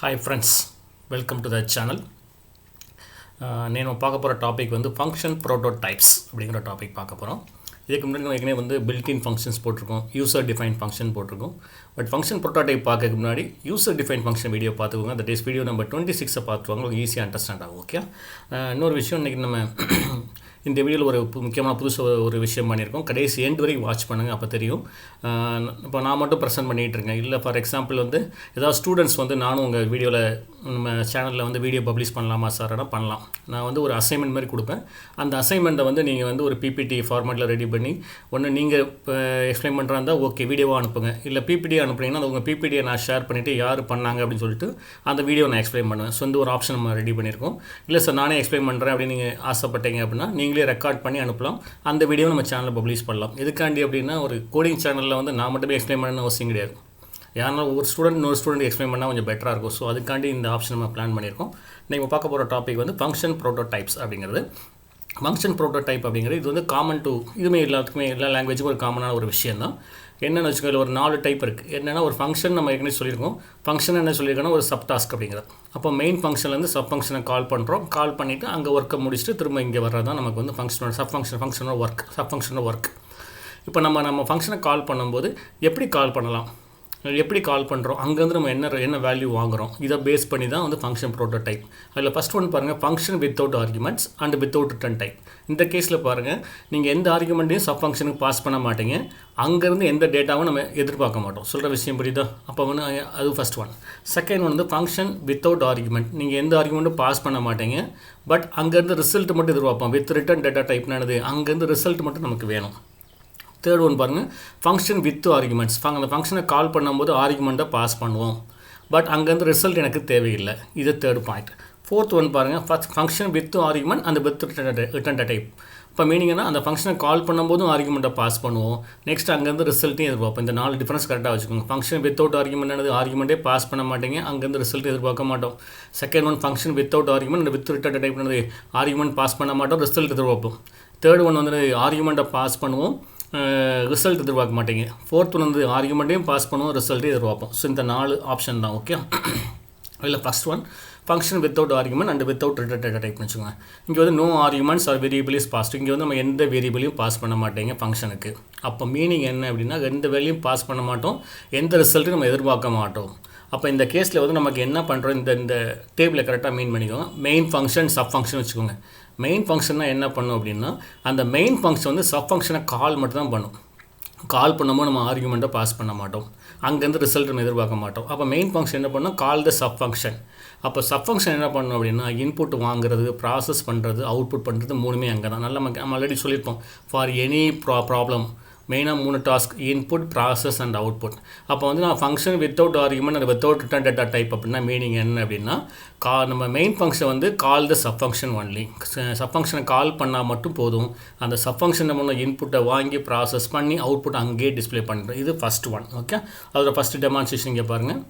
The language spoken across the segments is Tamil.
Hi friends, welcome to the channel. నేను பார்க்க போகிற டாபிக் வந்து ஃபங்க்ஷன் ப்ரோட்டோடைப்ஸ் அப்படிங்கிற டாபிக் பார்க்க போகிறோம். இதுக்கு முன்னாடி நம்ம ஏற்கனவே வந்து பில்டின் ஃபங்க்ஷன்ஸ் போட்டிருக்கோம், யூசர் டிஃபைன் ஃபங்க்ஷன் போட்டிருக்கோம். பட் ஃபங்க்ஷன் ப்ரோட்டோடைப் பார்க்கறதுக்கு முன்னாடி யூசர் டிஃபைன் ஃபங்க்ஷன் வீடியோ பார்த்துக்கோங்க. அந்த டேஸ் வீடியோ நம்பர் 26 பார்த்துவாங்க, உங்களுக்கு ஈஸியாக அண்டர்ஸ்டாண்ட் ஆகும். ஓகே, இன்னொரு விஷயம் இன்றைக்கி நம்ம இந்த வீடியோவில் ஒரு முக்கியமான புதுசு ஒரு விஷயம் பண்ணியிருக்கோம். கடைசி எண்ட் வரைக்கும் வாட்ச் பண்ணுங்கள், அப்போ தெரியும். இப்போ நான் மட்டும் ப்ரெசென்ட் பண்ணிகிட்டு இருக்கேன், இல்லை ஃபார் எக்ஸாம்பிள் வந்து ஏதாவது ஸ்டூடெண்ட்ஸ் வந்து நானும் உங்கள் வீடியோவில் நம்ம சேனலில் வந்து வீடியோ பப்ளிஷ் பண்ணலாமா சார்? பண்ணலாம். நான் வந்து ஒரு அசைன்மெண்ட் மாதிரி கொடுப்பேன். அந்த அசைன்மெண்ட்டை வந்து நீங்கள் வந்து ஒரு பிபிடி ஃபார்மேட்டில் ரெடி பண்ணி ஒன்று நீங்கள் இப்போ எக்ஸ்பிளைன் பண்ணுறா இருந்தால் ஓகே வீடியோவாக அனுப்புங்க, இல்லை பிபிடி அனுப்புனீங்கன்னா உங்கள் பிபிடியை நான் ஷேர் பண்ணிவிட்டு யார் பண்ணாங்க அப்படின்னு சொல்லிட்டு அந்த வீடியோ நான் எக்ஸ்பிளைன் பண்ணுவேன். ஸோ இந்த ஒரு ஆப்ஷன் நம்ம ரெடி பண்ணியிருக்கோம். இல்லை சார் நானே எக்ஸ்பிளைன் பண்ணுறேன் அப்படின்னு நீங்கள் ஆசைப்பட்டீங்க அப்படின்னா நீங்களே ரெக்கார்ட் பண்ணி அனுப்பலாம். அந்த வீடியோ நம்ம சேனலில் பப்ளிஷ் பண்ணலாம். எதுக்காண்டி அப்படின்னா ஒரு கோடிங் சேனலில் வந்து நான் மட்டுமே எக்ஸ்பிளைன் பண்ணணும்னு அவசியம் கிடையாது. யாருன்னா ஒரு ஸ்டூடெண்ட் இன்னொரு ஸ்டூடெண்ட் எக்ஸ்பிளைன் பண்ணால் கொஞ்சம் பெட்டராக இருக்கும். ஸோ அதுக்காண்டி இந்த ஆப்ஷன் நம்ம பிளான் பண்ணியிருக்கோம். நீங்கள் பார்க்க போகிற டாபிக் வந்து ஃபங்க்ஷன் ப்ரோட்டோடைப்ஸ் அப்படிங்கிறது. ஃபங்க்ஷன் ப்ரோட்டோடைப் அப்படிங்கிறது இது வந்து காமன் டு இதுவுமே எல்லாத்துக்குமே எல்லா லாங்குவேஜுக்கும் ஒரு காமனான ஒரு விஷயம் தான். என்னென்னு வச்சுக்கோங்க, ஒரு 4 டைப் இருக்குது. என்னென்னா ஒரு ஃபங்க்ஷன் நம்ம ஏற்கனவே சொல்லியிருக்கோம். ஃபங்க்ஷன் என்ன சொல்லியிருக்கோன்னா ஒரு சப் டாஸ்க் அப்படிங்கிறது. அப்போ மெயின் ஃபங்க்ஷன்லேருந்து சப் ஃபங்க்ஷனை கால் பண்ணுறோம். கால் பண்ணிவிட்டு அங்கே ஒர்க்கை முடிச்சுட்டு திரும்ப இங்கே வர்றது தான் நமக்கு வந்து ஃபங்க்ஷனோட ஃபங்க்ஷனோட ஒர்க். இப்போ நம்ம ஃபங்க்ஷனை கால் பண்ணும்போது எப்படி கால் பண்ணலாம், எப்படி கால் பண்ணுறோம், அங்கேருந்து நம்ம என்ன வேல்யூ வாங்குகிறோம், இதை பேஸ் பண்ணி தான் வந்து ஃபங்க்ஷன் ப்ரோட்டோடைப். அதில் ஃபஸ்ட் ஒன் பாருங்கள், function without arguments and without return type. இந்த கேஸில் பாருங்கள், நீங்கள் எந்த ஆர்குமெண்ட்டையும் சப் ஃபங்க்ஷனுக்கு பாஸ் பண்ண மாட்டீங்க, அங்கேருந்து எந்த டேட்டாவும் நம்ம எதிர்பார்க்க மாட்டோம். சொல்கிற விஷயம் புரியுதா? அப்போ வந்து அது ஃபஸ்ட் ஒன். செகண்ட் ஒன் வந்து ஃபங்க்ஷன் வித்தவுட் ஆர்குமெண்ட். நீங்கள் எந்த ஆர்குமெண்ட்டும் பாஸ் பண்ண மாட்டீங்க, பட் அங்கேருந்து ரிசல்ட் மட்டும் எதிர்பார்ப்போம். வித் ரிட்டன் டேட்டா டைப்னானது அங்கேருந்து ரிசல்ட் மட்டும் நமக்கு வேணும். தேர்ட் ஒன் பாருங்கள், ஃபங்க்ஷன் வித் ஆர்குமெண்ட்ஸ். அந்த ஃபங்க்ஷனை கால் பண்ணும்போது ஆர்குமெண்ட்டை பாஸ் பண்ணுவோம், பட் அங்கேருந்து ரிசல்ட் எனக்கு தேவையில்லை. இது தேர்ட் பாயிண்ட். ஃபோர்த் ஒன் பாருங்கள், ஃபங்க்ஷன் வித் ஆர்குமெண்ட் அந்த வித் ரிட்டன் டைப். இப்போ மீனிங்னா அந்த ஃபங்க்ஷனை கால் பண்ணும்போதும் ஆர்குமெண்ட்டை பாஸ் பண்ணுவோம், நெக்ஸ்ட் அங்கேருந்து ரிசல்ட்டையும் எதிர்பார்ப்போம். இந்த 4 டிஃபரன்ஸ் கரெக்டாக வச்சுக்கோங்க. ஃபங்க்ஷன் வித்தவுட் ஆர்குமெண்ட் ஆர்குமெண்ட்டே பாஸ் பண்ண மாட்டீங்க, அங்கேருந்து ரிசல்ட் எதிர்பார்க்க மாட்டோம். Second one function without argument with return type argument pass பண்ண மாட்டோம், ரிசல்ட் எதிர்பார்ப்போம். தேர்ட் ஒன் வந்து ஆர்குமெண்ட்டை பாஸ் பண்ணுவோம், ரிசல்ட் எதிர்பார்க்க மாட்டேங்க. ஃபோர்த் ஒன் வந்து ஆர்குமெண்ட்டையும் பாஸ் பண்ணுவோம், ரிசல்ட்டையும் எதிர்பார்ப்போம். ஸோ இந்த 4 ஆப்ஷன் தான். ஓகே, இல்லை first one function without argument and without return data டைப்னு வச்சுக்கோங்க. இங்கே வந்து no arguments are variable is passed. இங்கே வந்து நம்ம எந்த வேரியபிளையும் பாஸ் பண்ண மாட்டேங்க ஃபங்க்ஷனுக்கு. அப்போ மீனிங் என்ன அப்படின்னா, எந்த வேல்யூயும் பாஸ் பண்ண மாட்டோம், எந்த ரிசல்ட்டும் நம்ம எதிர்பார்க்க மாட்டோம். அப்போ இந்த கேஸில் வந்து நமக்கு என்ன பண்ணுறோம், இந்த டேபிளை கரெக்டாக மீன் பண்ணிக்கோங்க. மெயின் ஃபங்க்ஷன் சப் ஃபங்க்ஷன் வச்சுக்கோங்க. மெயின் ஃபங்க்ஷன்னா என்ன பண்ணும் அப்படின்னா, அந்த மெயின் ஃபங்க்ஷன் வந்து சப் ஃபங்க்ஷனை கால் மட்டும் தான் பண்ணும். கால் பண்ணும்போது நம்ம ஆர்குமெண்ட்டை பாஸ் பண்ண மாட்டோம், அங்கேருந்து ரிசல்ட் நம்ம எதிர்பார்க்க மாட்டோம். அப்போ மெயின் ஃபங்க்ஷன் என்ன பண்ணோம், கால் த சப் ஃபங்க்ஷன். அப்போ சப் ஃபங்க்ஷன் என்ன பண்ணணும் அப்படின்னா, இன்புட் வாங்குறது, ப்ராசஸ் பண்ணுறது, அவுட்புட் பண்ணுறது மூணுமே அங்கே தான். நம்ம ஆல்ரெடி சொல்லியிருப்போம், ஃபார் எனி ப்ராப்ளம் மெயினாக 3 task: input, process and output. அப்போ வந்து நான் function without argument and without return data type அப்படின்னா மீனிங் என்ன அப்படின்னா, நம்ம மெயின் ஃபங்க்ஷன் வந்து call the sub function only. Sub ஃபங்க்ஷனை கால் பண்ணால் மட்டும் போதும், அந்த சப் ஃபங்க்ஷன் நம்ம இன்புட்டை வாங்கி ப்ராசஸ் பண்ணி அவுட்புட் அங்கேயே டிஸ்பிளே பண்ணுறோம். இது ஃபஸ்ட் ஒன். ஓகே, அதோட ஃபஸ்ட்டு டெமான்ஸ்ட்ரேஷன் இங்கே பாருங்கள்.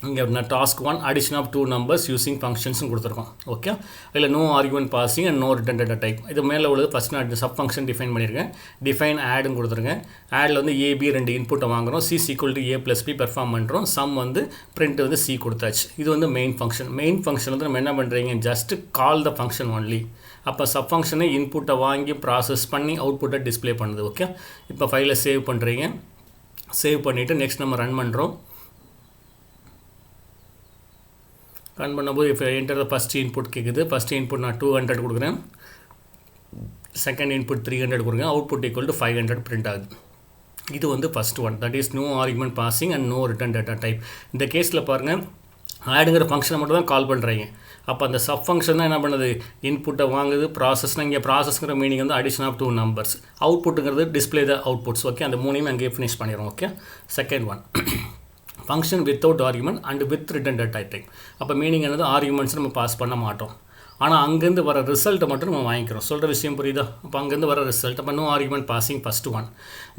இங்கே அப்படின்னா task 1 addition of 2 numbers using ஃபங்க்ஷன்ஸும் கொடுத்துருக்கோம். ஓகே, இல்லை no argument passing and no return data type. இது மேலே உள்ளது ஃபஸ்ட் நான் சப் ஃபங்க்ஷன் டிஃபைன் பண்ணியிருக்கேன். டிஃபைன் ஆடுன்னு கொடுத்துருங்க. ஆடில் வந்து ஏபி 2 இன்புட்டை வாங்குகிறோம், C equal to A + B perform பண்ணுறோம். சம் வந்து பிரிண்ட் வந்து சி கொடுத்தாச்சு. இது வந்து மெயின் ஃபங்க்ஷன். மெயின் ஃபங்க்ஷன் வந்து நம்ம என்ன பண்ணுறீங்க, just call the function only. அப்போ சப் ஃபங்க்ஷனை இன்புட்டை வாங்கி ப்ராசஸ் பண்ணி அவுட்புட்டை டிஸ்பிளே பண்ணுது. ஓகே, இப்போ ஃபைலை சேவ் பண்ணுறீங்க. சேவ் பண்ணிவிட்டு நெக்ஸ்ட் நம்ம ரன் பண்ணுறோம். ரன் பண்ணும்போது இப்போ என்டர் த ஃபஸ்ட் இன்புட் கேட்குது. ஃபஸ்ட் இன்புட் நான் 200 கொடுக்குறேன், செகண்ட் இன்புட் 300 கொடுக்குறேன், அவுட்புட் ஈக்குவல் டு 500 பிரிண்ட் ஆகுது. இது வந்து first one, that is no argument passing and no return data type. இந்த கேஸில் பாருங்கள், ஆடுங்கிற ஃபங்க்ஷனை மட்டும் தான் கால் பண்ணுறீங்க. அப்போ அந்த சப் ஃபங்க்ஷன் தான் என்ன பண்ணுது, இன்புட்டை வாங்குது. ப்ராசஸ்னால் இங்கே ப்ராசஸ்ங்கிற மீனிங் வந்து அடிஷன் ஆஃப் 2 நம்பர்ஸ். அவுட்புட்டுங்கிறது டிஸ்பிளே த அவுட்புட்ஸ். ஓகே, அந்த மூணையுமே அங்கேயே ஃபினிஷ் பண்ணிடுறோம். Okay, second one function without argument and with return data type. அப்போ மீனிங் என்னது, ஆர்குமெண்ட்ஸ் நம்ம பாஸ் பண்ண மாட்டோம், ஆனால் அங்கேருந்து வர ரிசல்ட்டை மட்டும் நம்ம வாங்கிக்கிறோம். சொல்கிற விஷயம் புரியுதா? அப்போ அங்கேருந்து வர ரிசல்ட். அப்போ no argument passing first one.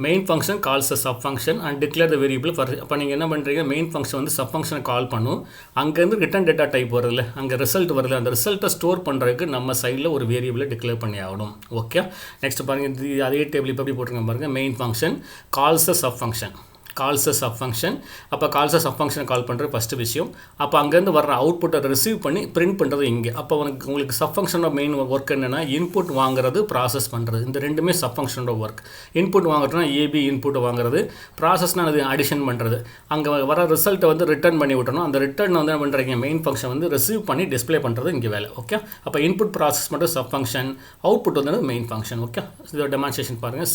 Main function calls a sub function and declare the variable for. அப்போ நீங்கள் என்ன பண்ணுறீங்க, மெயின் ஃபங்க்ஷன் வந்து சப் ஃபங்க்ஷனை கால் பண்ணும், அங்கேருந்து ரிட்டன் டேட்டா டைப் வருதுல்ல, அங்கே ரிசல்ட் வருது, அந்த ரிசல்ட்டை ஸ்டோர் பண்ணுறதுக்கு நம்ம சைடில் ஒரு வேரியபிளை டிக்ளேர் பண்ணி ஆகணும். ஓகே, நெக்ஸ்ட் பாருங்கள், அதே டேபிள் இப்போ எப்படி போட்டுருங்க பாருங்கள். Main function calls a sub function. Calls a sub function. அப்போ கால்ஸ் அ சப் ஃபங்க்ஷனை கால் பண்ணுறது ஃபஸ்ட்டு விஷயம். அப்போ அங்கேருந்து வர அவுட்புட்டை ரிசீவ் பண்ணி பிரிண்ட் பண்ணுறது இங்கே. அப்போ உங்களுக்கு சப் ஃபங்க்ஷனோட மெயின் ஒர்க் என்னென்னா இன்புட் வாங்குறது, ப்ராசஸ் பண்ணுறது. இந்த ரெண்டுமே சப் ஃபங்க்ஷனோட ஒர்க். இன்புட் வாங்குறதுனா ஏபி இன்புட்டை வாங்குறது, ப்ராசஸ்னால் அது அடிஷன் பண்ணுறது. அங்கே வர ரிசல்ட்டை வந்து ரிட்டர்ன் பண்ணி விட்டணும். அந்த ரிட்டர்ன் வந்து என்ன பண்ணுறீங்க, மெயின் ஃபங்க்ஷன் வந்து ரிசீவ் பண்ணி டிஸ்பிளே பண்ணுறது இங்கே வேலை. ஓகே, அப்போ இன்புட் ப்ராசஸ் மட்டும் சப் ஃபங்க்ஷன், அவுட்புட் வந்து மெயின் ஃபங்க்ஷன். ஓகே, இதோட டெமான்ஸ்ட்ரேஷன் பாருங்கள்.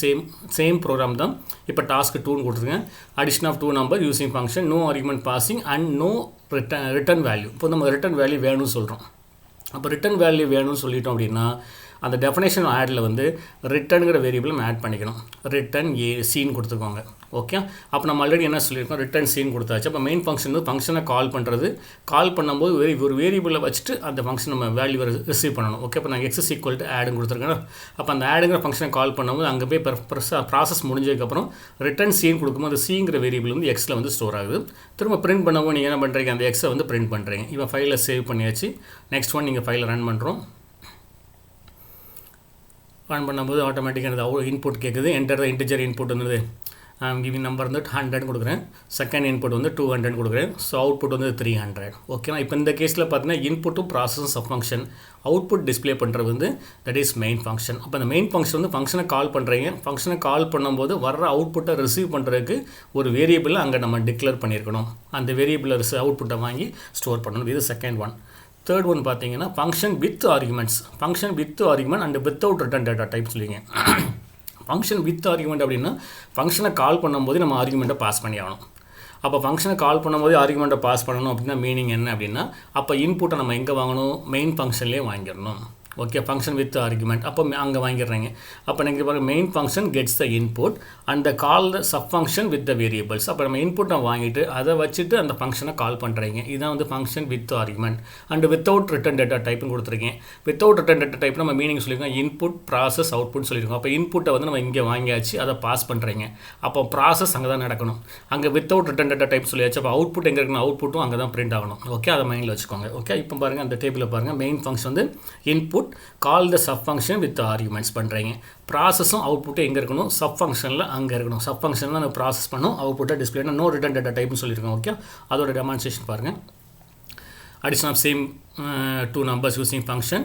சேம் ப்ரோக்ராம் தான். இப்போ டாஸ்க்கு 2 கொடுத்துருங்க. addition of two number using function no argument passing and no return value. இப்போ நம்ம ரிட்டர்ன் வேல்யூ வேணும்னு சொல்கிறோம். அப்போ ரிட்டர்ன் வேல்யூ வேணும்னு சொல்லிட்டோம் அப்படின்னா அந்த டெஃபினேஷன் ஆடில் வந்து ரிட்டர்னுங்கிற வேரியபிளும் ஆட் பண்ணிக்கணும். ரிட்டர்ன் சீன் கொடுத்துக்கோங்க. ஓகே, அப்போ நம்ம ஆல்ரெடி என்ன சொல்லியிருக்கோம், ரிட்டர்ன் சீன் கொடுத்தாச்சு. அப்போ மெயின் ஃபங்க்ஷன் வந்து ஃபங்க்ஷனை கால் பண்ணுறது. கால் பண்ணும்போது ஒரு வேரியபிளை வச்சுட்டு அந்த ஃபங்க்ஷன் நம்ம வேல்யூ ரிசீவ் பண்ணணும். ஓகே, இப்போ நான் எக்ஸஸ் ஈக்குவல் டு ஆடுன்னு கொடுத்துருக்கேன். அப்போ அந்த ஆடுங்கிற ஃபங்க்ஷனை கால் பண்ணும்போது அங்கே போய் ப்ராசஸ் முடிஞ்சதுக்கப்புறம் ரிட்டர்ன் சீன் கொடுக்கும்போது சீங்கிற வேரியபிள் வந்து எக்ஸில் வந்து ஸ்டோர் ஆகுது. திரும்ப பிரிண்ட் பண்ணும்போது நீங்கள் என்ன பண்ணுறீங்க, அந்த எக்ஸை வந்து பிரிண்ட் பண்ணுறீங்க. இப்போ ஃபைலை சேவ் பண்ணியாச்சு. நெக்ஸ்ட் ஒன் நீங்கள் ஃபைலை ரன் பண்ணுறோம். ரன் பண்ணும்போது ஆட்டோமேட்டிக்காக இன்புட் கேட்குது. என்டர் த இன்டிஜர் இன்புட் வந்து கிவிங் நம்பர் வந்து 100 கொடுக்குறேன். செகண்ட் இன்புட் வந்து 200 கொடுக்குறேன். ஸோ அவுட்புட் வந்து 300. ஓகேனா, இப்போ இந்த கேஸில் பார்த்தீங்கன்னா இன்புட்டும் ப்ராசஸும் சப் ஃபங்க்ஷன், அவுட்புட் டிஸ்பிளே பண்ணுறது வந்து தட் இஸ் மெயின் ஃபங்க்ஷன். அப்போ அந்த மெயின் ஃபங்க்ஷன் வந்து ஃபங்க்ஷனை கால் பண்ணுறீங்க. ஃபங்க்ஷனை கால் பண்ணும்போது வர்ற அவுட்புட்டை ரிசீவ் பண்ணுறதுக்கு ஒரு வேரியபிளை அங்கே நம்ம டிக்ளேர் பண்ணியிருக்கணும். அந்த வேரியபிளை அவுட்புட்டை வாங்கி ஸ்டோர் பண்ணணும். இது செகண்ட் ஒன். தேர்ட் ஒன் பார்த்தீங்கன்னா function with arguments. Function with argument and without return data type சொல்லிங்க. ஃபங்க்ஷன் வித் ஆர்குமெண்ட் அப்படின்னா ஃபங்க்ஷனை கால் பண்ணும்போது நம்ம ஆர்குமெண்ட்டை பாஸ் பண்ணி ஆகணும். அப்போ ஃபங்க்ஷனை கால் பண்ணும்போது ஆர்குமெண்ட்டை பாஸ் பண்ணணும் அப்படின்னா மீனிங் என்ன அப்படின்னா அப்போ இன்புட்டை நம்ம எங்கே வாங்கணும், மெயின் ஃபங்க்ஷன்லேயே வாங்கிடணும். ஓகே, ஃபங்க்ஷன் வித் ஆர்குமெண்ட் அப்போ அங்கே வாங்கிடுறீங்க. அப்போ நீங்கள் பாருங்கள், main function gets the input and the call the sub function with the variables. அப்போ நம்ம இன்புட்டை வாங்கிட்டு அதை வச்சுட்டு அந்த ஃபங்க்ஷனை கால் பண்ணுறீங்க. இதுதான் வந்து function with argument and without return data டைப்னு கொடுத்துருக்கீங்க. வித்தவுட் ரிட்டர்ன் டேட்டா டைப் நம்ம மீனிங் சொல்லியிருக்கோம், இன்புட் ப்ராசஸ் அவுட்புட் சொல்லியிருக்கோம். அப்போ இன்புட்டை வந்து நம்ம இங்கே வாங்கியாச்சு, அதை பாஸ் பண்ணுறீங்க. அப்போ ப்ராசஸ் அங்கே தான் நடக்கணும். அங்கே வித்தவுட் ரிட்டர்ன் டேட்டா டைப் சொல்லியாச்சு. அப்போ அவுட்புட் எங்கே இருக்கணும், அவுட்புட்டும் அங்கே தான் பிரிண்ட் ஆகணும். ஓகே, அதை மைண்டில் வச்சுக்கோங்க. ஓகே, இப்போ பாருங்கள் அந்த டேபிளில் பாருங்கள், மெயின் ஃபங்க்ஷன் வந்து input call the sub function with arguments பண்ணுறீங்க. ப்ராசஸும் அவுட்புட்டும் எங்கே இருக்கணும், சப் ஃபங்க்ஷனில் அங்கே இருக்கணும். சப் ஃபங்க்ஷனில் நம்ம ப்ராசஸ் பண்ணோம், அவுட்புட்டை டிஸ்பிளே நோ ரிட்டர்ன் டேட்டா டைப்னு சொல்லியிருக்கோம். ஓகே, அதோட டெமான்ஸ்ட்ரேஷன் பாருங்கள். Addition of same two numbers using function,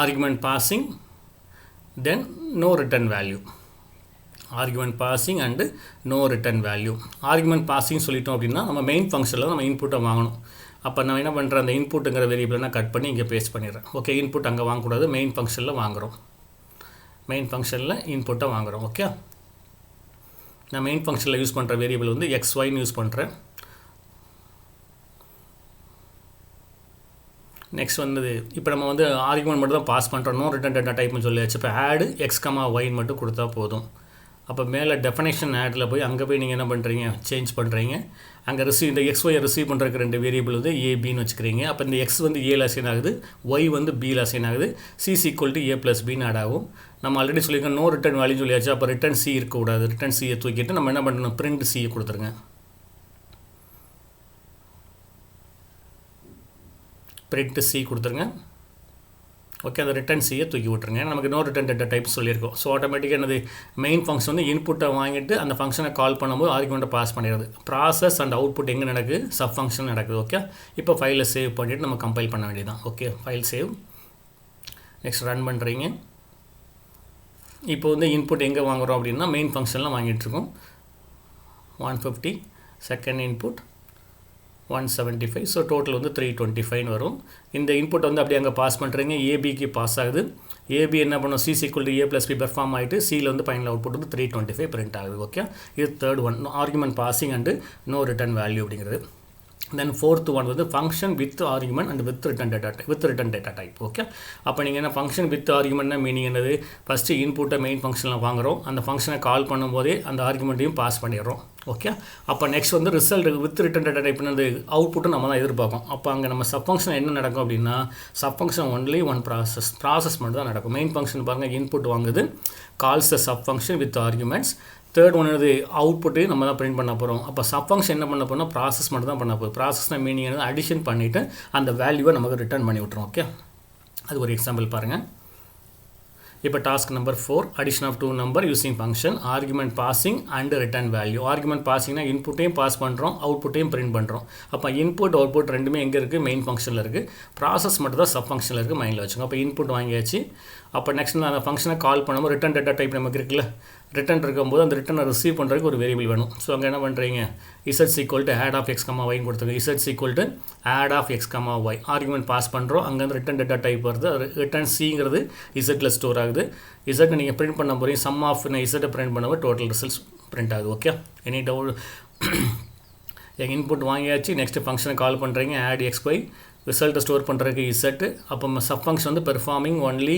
argument passing, then no return value. Argument passing and no return value. Argument passing சொல்லிட்டோம் அப்படின்னா நம்ம மெயின் ஃபங்க்ஷனில் நம்ம இன்புட்டை வாங்கணும். அப்போ நான் என்ன பண்ணுறேன், அந்த இன்புட்டுங்கிற வேரியபிளை நான் கட் பண்ணி இங்கே பேஸ்ட் பண்ணிடுறேன். ஓகே, இன்புட் அங்கே வாங்கக்கூடாது, மெயின் ஃபங்க்ஷனில் வாங்குகிறோம். மெயின் ஃபங்க்ஷனில் இன்புட்டை வாங்குகிறோம். ஓகே, நான் மெயின் ஃபங்க்ஷனில் யூஸ் பண்ணுற வேரியபிள் வந்து XYன்னு யூஸ் பண்ணுறேன். நெக்ஸ்ட் வந்து இப்போ நம்ம வந்து ஆர்குமெண்ட் மட்டும் தான் பாஸ் பண்ணுறோம், நோ ரிட்டர்ன் டேட்டா டைப்னு சொல்லியாச்சு. இப்போ ஆடு X, Yன்னு மட்டும் கொடுத்தா போதும். அப்போ மேலே டெஃபனேஷன் ஆடில் போய் அங்கே போய் நீங்கள் என்ன பண்ணுறீங்க, சேஞ்ச் பண்ணுறீங்க. அங்கே இந்த XY ரிசீவ் பண்ணுறதுக்கு 2 வேரியபிள் வந்து ABன்னு வச்சுக்கிறீங்க. அப்போ இந்த X வந்து Aல அசைன் ஆகுது, Y வந்து Bல அசைன் ஆகுது, C = A + Bன்னு ஆட் ஆகும். நம்ம ஆல்ரெடி சொல்லியிருக்கோம் நோ ரிட்டர்ன் வேல்யூ சொல்லியாச்சு. அப்போ ரிட்டர்ன் C இருக்கக்கூடாது, ரிட்டர்ன் Cயை தூக்கிட்டு நம்ம என்ன பண்ணணும், பிரிண்ட் Cயை கொடுத்துருங்க. பிரிண்ட் C கொடுத்துருங்க. ஓகே, அந்த ரிட்டர்ன் Cயை தூக்கி விட்டுருங்க. நமக்கு நோ ரிட்டர்ன் டேட்டா டைப் சொல்லியிருக்கோம். ஸோ ஆட்டோமேட்டிக்காக என்னது, மெயின் ஃபங்க்ஷன் வந்து இன்புட்டை வாங்கிட்டு அந்த ஃபங்க்ஷனை கால் பண்ணும்போது ஆர்குமெண்ட்டை பாஸ் பண்ணிடுது. ப்ராசஸ் அண்ட் அவுட்புட் எங்கே நடக்குது, சப் ஃபங்க்ஷன் நடக்குது. ஓகே, இப்போ ஃபைலை சேவ் பண்ணிவிட்டு நம்ம கம்பைல் பண்ண வேண்டியதான். Okay, file save. Next run பண்ணுறீங்க. இப்போ வந்து இன்புட் எங்கே வாங்குகிறோம் அப்படின்னா மெயின் ஃபங்க்ஷனில் வாங்கிட்டுருக்கோம். 150, செகண்ட் இன்புட் 175, ஸோ டோட்டல் வந்து 325 வரும். இந்த இன்புட் வந்து அப்படியே அங்கே பாஸ் பண்ணுறீங்க, ஏபிக்கு பாஸ் ஆகுது. ஏபி என்ன பண்ணும், C = A + B பெர்ஃபார்ம் ஆகிட்டு Cயில் வந்து ஃபைனல் அவுட்புட் வந்து 325 பிரிண்ட் ஆகுது. ஓகே, இது third one, argument passing and no return value அப்படிங்கிறது. தென் ஃபோர்த் ஒன் வந்து function with argument and with return data type. Okay, அப்போ நீங்கள் என்ன ஃபங்க்ஷன் வித் ஆர்குமெண்ட்னா மீனிங் என்னது, ஃபஸ்ட்டு இன்புட்டை மெயின் ஃபங்க்ஷனில் வாங்குகிறோம், அந்த ஃபங்க்ஷனை கால் பண்ணும்போதே அந்த ஆர்குமெண்ட்டையும் பாஸ் பண்ணிடுறோம். ஓகே, அப்போ நெக்ஸ்ட் வந்து ரிசல்ட் வித் ரிட்டர்ன் டேட்டா டைப்னு அந்த அவுட்புட்டும் நம்ம தான் எதிர்பார்க்கும். அப்போ அங்கே நம்ம சப் ஃபங்க்ஷன் என்ன நடக்கும் அப்படின்னா sub function only one process மட்டும் தான் நடக்கும். மெயின் ஃபங்க்ஷன் பாருங்கள், இன்புட் வாங்குது, calls the sub function with arguments. Third one என்னது, அவுட்புட்டு நம்ம தான் பிரிண்ட் பண்ண போகிறோம். அப்போ சப் ஃபங்க்ஷன் என்ன பண்ண போகிறோம், ப்ராசஸ் மட்டும் தான் பண்ண போகிறோம். ப்ராசஸ்னால் மீனிங் என்னது, அடிஷன் பண்ணிவிட்டு அந்த வேல்யூவை நமக்கு ரிட்டர்ன் பண்ணி விட்ருவோம். ஓகே, அது ஒரு எக்ஸாம்பிள் பாருங்கள். இப்போ task number 4 addition of 2 number using function argument passing and return value. Argument பாசிங்னா இன்புட்டையும் பாஸ் பண்ணுறோம், அவுட்புட்டையும் பிரிண்ட் பண்ணுறோம். அப்போ இன்புட் அவுட்புட் ரெண்டுமே எங்கே இருக்குது? மெயின் ஃபங்க்ஷனில் இருக்குது. ப்ராசஸ் மட்டும் தான் சப் ஃபங்க்ஷனில் இருக்குது. மைண்டில் வச்சுக்கோங்க. அப்போ இன்புட் வாங்கியாச்சு. அப்போ நெக்ஸ்ட் நான் அந்த ஃபங்க்ஷனை கால் பண்ணும்போது ரிட்டன் டேட்டா டைப் நமக்கு இருக்குல்ல, ரிட்டன் இருக்கும்போது அந்த ரிட்டனை ரிசீவ் பண்ணுறதுக்கு ஒரு வேரியபிள் வேணும். ஸோ அங்கே என்ன பண்ணுறீங்க? இசட்ஸ் equal to add of X comma ஒய்னு கொடுத்துருங்க. இசட்ஸ் equal to add of X comma Y argument pass பண்ணுறோம். அங்கேருந்து ரிட்டன் டேட்டா டைப் வருது. ரிட்டன் சிங்கிறது இசட்டில் ஸ்டோர் ஆகுது. இசட்டை நீங்கள் பிரிண்ட் பண்ண போகிறீங்க. சம் ஆஃப் இசட்டை பிரிண்ட் பண்ணும்போது டோட்டல் ரிசல்ட்ஸ் பிரிண்ட் ஆகுது. Okay, any doubt? எங்கள் இன்புட் வாங்கியாச்சு. நெக்ஸ்ட் ஃபங்க்ஷனை கால் பண்ணுறீங்க. ஆட் எக்ஸ் ஒய் ரிசல்ட்டை ஸ்டோர் பண்ணுறதுக்கு இசட்டு. அப்போ சப் ஃபங்க்ஷன் வந்து performing only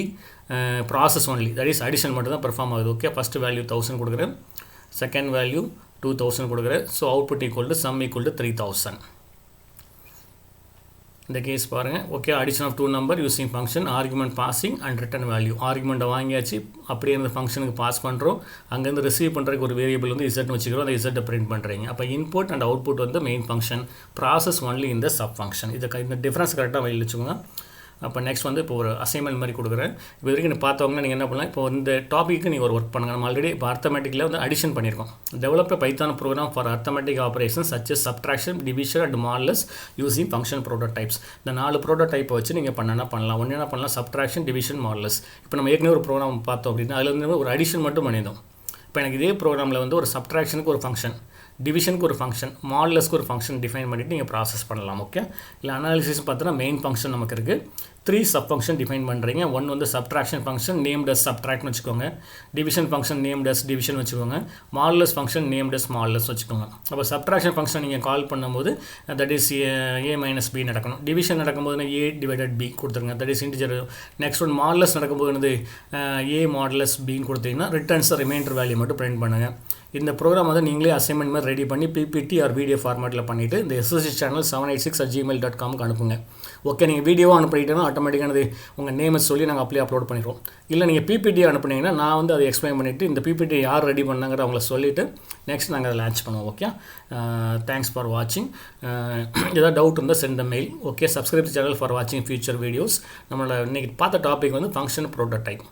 process only, that is addition மட்டும் தான் பெர்ஃபார்ம் ஆகுது. ஓகே, ஃபஸ்ட்டு வேல்யூ 1000 கொடுக்குறேன், செகண்ட் வேல்யூ 2000 கொடுக்குறேன். So output equal to sum equal to 3000. இந்த கேஸ் பாருங்கள். Okay, addition of 2 number using function argument passing and return value. ஆர்குமெண்ட்டை வாங்கியாச்சு, அப்படியே அந்த ஃபங்க்ஷனுக்கு பாஸ் பண்ணுறோம். அங்கேருந்து ரிசீவ் பண்ணுறதுக்கு ஒரு வேரியபிள் வந்து இசட்னு வச்சுக்கிறோம். அந்த இசட்டை பிரிண்ட் பண்ணுறீங்க. அப்போ இன்புட் அண்ட் அவுட்புட் வந்து மெயின் ஃபங்க்ஷன், ப்ராசஸ் ஒன்லி இந்த சப் ஃபங்க்ஷன். இந்த டிஃப்ரென்ஸ் கரெக்டாக வெளியில் வச்சுக்கோங்க. அப்போ நெக்ஸ்ட் வந்து இப்போ ஒரு அசைன்மெண்ட் மாதிரி கொடுக்குறேன். இப்போ வரைக்கும் நீங்கள் பார்த்தவங்கன்னா நீங்கள் என்ன பண்ணலாம்? இப்போ இந்த டாப்பிக்கு நீங்கள் ஒரு ஒர்க் பண்ணுங்கள். நம்ம ஆல்ரெடி இப்போ அர்த்தமெட்டிக்கில் வந்து அடிஷன் பண்ணியிருக்கோம். Develop Python program for arithmetic operation such as subtraction, division and modulus using function prototypes. இந்த 4 ப்ரோட்டோடைப்பை வச்சு நீங்கள் பண்ணலாம். ஒன்று என்ன பண்ணலாம்? Subtraction, division, modulus. இப்போ நம்ம ஏற்கனவே ஒரு ப்ரோக்ராம் பார்த்தோம் அப்படின்னா அதில் வந்து ஒரு அடிஷன் மட்டும் பண்ணியிருந்தோம். இப்போ எனக்கு இதே ப்ரோக்ராமில் வந்து ஒரு சப்ட்ராக்ஷனுக்கு ஒரு ஃபங்க்ஷன், டிவிஷனுக்கு ஒரு ஃபங்க்ஷன், மாடுலஸ்க்கு ஒரு ஃபங்க்ஷன் டிஃபைன் பண்ணிவிட்டு நீங்கள் ப்ராசஸ் பண்ணலாம். ஓகே, இல்லை அனாலிசிஸ் பார்த்தோன்னா மெயின் ஃபங்க்ஷன் நமக்கு இருக்குது. 3 சப் ஃபங்க்ஷன் டிஃபைன் பண்ணுறீங்க. ஒன்று வந்து சப்ட்ராக்ஷன் ஃபங்க்ஷன் நேம்ட் அஸ் சப்ட்ராக்ட்னு வச்சுக்கோங்க. Division function named as division வச்சுக்கோங்க. Modulus function named as modulus வச்சுக்கோங்க. அப்போ சப்ட்ராக்ஷன் ஃபங்க்ஷன் நீங்கள் கால் பண்ணும்போது that is a minus b நடக்கணும். டிவிஷன் நடக்கும்போது a டிவைடட் b கொடுத்துருங்க, that is integer. Next one modulus நடக்கும்போது வந்து a மாடுலஸ் பின்னு கொடுத்தீங்கன்னா ரிட்டர்ன்ஸ் ரிமைண்டர் வேல்யூ மட்டும் பிரிண்ட் பண்ணுங்கள். இந்த ப்ரோக்ராம் வந்து நீங்களே அசைன்மெண்ட் மாதிரி ரெடி பண்ணி பிபிடி ஆர் வீடியோ ஃபார்மேட்டில் பண்ணிவிட்டு இந்த SSC சேனல் 786@gmail.com அனுப்புங்க. ஓகே, நீங்கள் வீடியோவாக அனுப்பிட்டீங்கன்னா ஆட்டோமேட்டிக்கானது உங்கள் நேமை சொல்லி நாங்கள் அப்படியே அப்லோட் பண்ணிடுவோம். இல்லை நீங்கள் பிபிடி அனுப்புனீங்கன்னா நான் வந்து அதை எக்ஸ்பிளைன் பண்ணிவிட்டு இந்த பிபிடி யார் ரெடி பண்ணாங்கிற அவங்கள சொல்லிவிட்டு நெக்ஸ்ட் நாங்கள் அதை லான்ச் பண்ணுவோம். ஓகே, தேங்க்ஸ் ஃபார் வாட்சிங். ஏதாவது டவுட் இருந்தால் send the mail. Okay, subscribe channel for வாட்சிங் ஃபியூச்சர் வீடியோஸ். நம்மளோட இன்றைக்கி பார்த்த டாபிக் வந்து function prototype.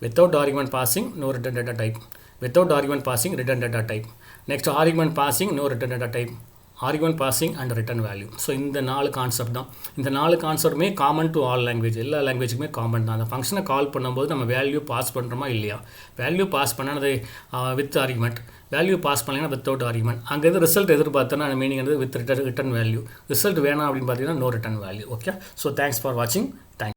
Without argument passing, no return data type. Without argument passing, return data type. Next, argument passing, no return data type. Argument passing and return value. So இந்த 4 கான்செப்ட் தான். இந்த 4 கான்செப்ட்டுமே காமன் டு ஆல் லாங்குவேஜ். எல்லா லாங்குவேஜுக்குமே காமன் தான். அந்த ஃபங்க்ஷனை கால் பண்ணும்போது நம்ம வேல்யூ பாஸ் பண்ணுறோமா இல்லையா? வேல்யூ பாஸ் பண்ணது வித் ஆர்குமெண்ட், வேல்யூ பாஸ் பண்ணிங்கன்னா வித்தவுட் ஆர்குமெண்ட். அங்கேருந்து ரிசல்ட் எதிர்பார்த்தோன்னா அந்த மீனிங் வந்து வித் ரிட்டன் வேல்யூ. ரிசல்ட் வேணாம் அப்படின்னு பார்த்தீங்கன்னா no return value. Okay, so thanks for வாட்சிங். தேங்க்யூ.